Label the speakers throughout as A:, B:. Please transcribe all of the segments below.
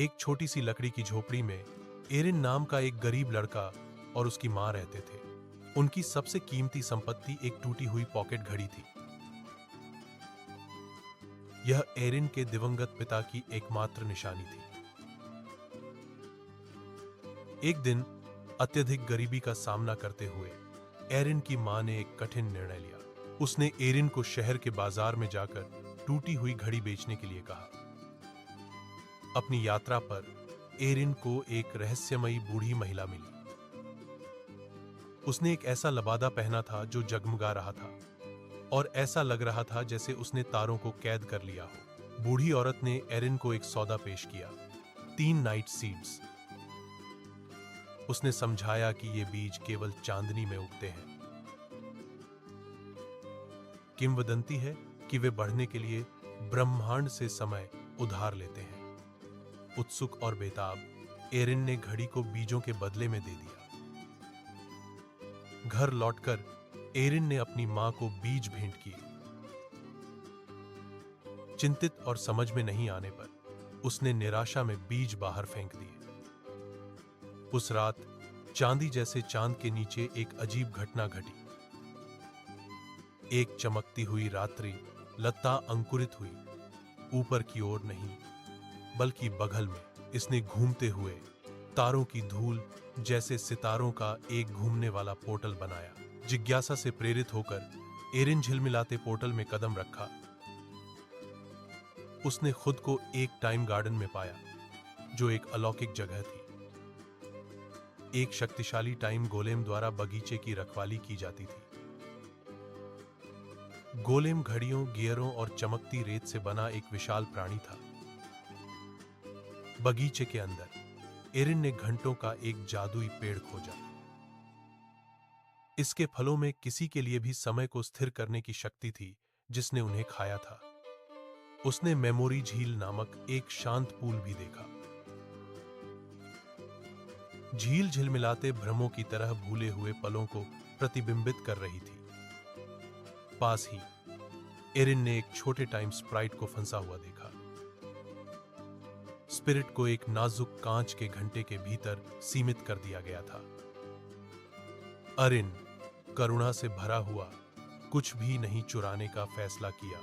A: एक छोटी सी लकड़ी की झोपड़ी में एरिन नाम का एक गरीब लड़का और उसकी मां रहते थे। उनकी सबसे कीमती संपत्ति एक टूटी हुई पॉकेट घड़ी थी। यह एरिन के दिवंगत पिता की एकमात्र निशानी थी। एक दिन अत्यधिक गरीबी का सामना करते हुए एरिन की मां ने एक कठिन निर्णय लिया। उसने एरिन को शहर के बाजार में जाकर टूटी हुई घड़ी बेचने के लिए कहा। अपनी यात्रा पर एरिन को एक रहस्यमयी बूढ़ी महिला मिली। उसने एक ऐसा लबादा पहना था जो जगमगा रहा था और ऐसा लग रहा था जैसे उसने तारों को कैद कर लिया हो। बूढ़ी औरत ने एरिन को एक सौदा पेश किया, 3 नाइट सीड्स। उसने समझाया कि ये बीज केवल चांदनी में उगते हैं। किंवदंती है कि वे बढ़ने के लिए ब्रह्मांड से समय उधार लेते हैं। उत्सुक और बेताब एरिन ने घड़ी को बीजों के बदले में दे दिया। घर लौटकर एरिन ने अपनी मां को बीज भेंट किए। चिंतित और समझ में नहीं आने पर उसने निराशा में बीज बाहर फेंक दिए। उस रात चांदी जैसे चांद के नीचे एक अजीब घटना घटी। एक चमकती हुई रात्रि लता अंकुरित हुई, ऊपर की ओर नहीं बल्कि बगल में। इसने घूमते हुए तारों की धूल जैसे सितारों का एक घूमने वाला पोर्टल बनाया। जिज्ञासा से प्रेरित होकर एरिन झिलमिलाते पोर्टल में कदम रखा। उसने खुद को एक टाइम गार्डन में पाया, जो एक अलौकिक जगह थी। एक शक्तिशाली टाइम गोलेम द्वारा बगीचे की रखवाली की जाती थी। गोलेम घड़ियों, गियरों और चमकती रेत से बना एक विशाल प्राणी था। बगीचे के अंदर एरिन ने घंटों का एक जादुई पेड़ खोजा। इसके फलों में किसी के लिए भी समय को स्थिर करने की शक्ति थी, जिसने उन्हें खाया था। उसने मेमोरी झील नामक एक शांत पूल भी देखा। झील झिलमिलाते भ्रमों की तरह भूले हुए पलों को प्रतिबिंबित कर रही थी। पास ही एरिन ने एक छोटे टाइम स्प्राइट को फंसा हुआ देखा। स्पिरिट को एक नाजुक कांच के घंटे के भीतर सीमित कर दिया गया था। एरिन करुणा से भरा हुआ कुछ भी नहीं चुराने का फैसला किया।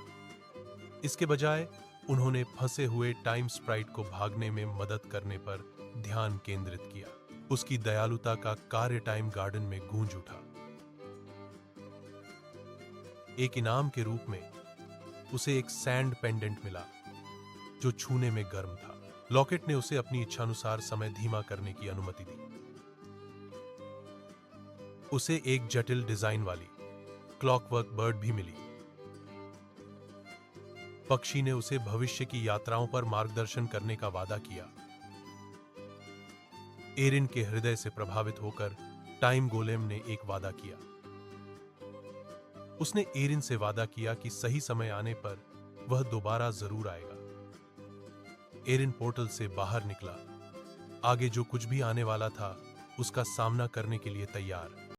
A: इसके बजाय उन्होंने फंसे हुए टाइम स्प्राइट को भागने में मदद करने पर ध्यान केंद्रित किया। उसकी दयालुता का कार्य टाइम गार्डन में गूंज उठा। एक इनाम के रूप में उसे एक सैंड पेंडेंट मिला, जो छूने में गर्म था। लॉकेट ने उसे अपनी इच्छानुसार समय धीमा करने की अनुमति दी। उसे एक जटिल डिजाइन वाली क्लॉकवर्क बर्ड भी मिली। पक्षी ने उसे भविष्य की यात्राओं पर मार्गदर्शन करने का वादा किया। एरिन के हृदय से प्रभावित होकर टाइम गोलेम ने एक वादा किया। उसने एरिन से वादा किया कि सही समय आने पर वह दोबारा जरूर आएगा। एरिन पोर्टल से बाहर निकला, आगे जो कुछ भी आने वाला था उसका सामना करने के लिए तैयार।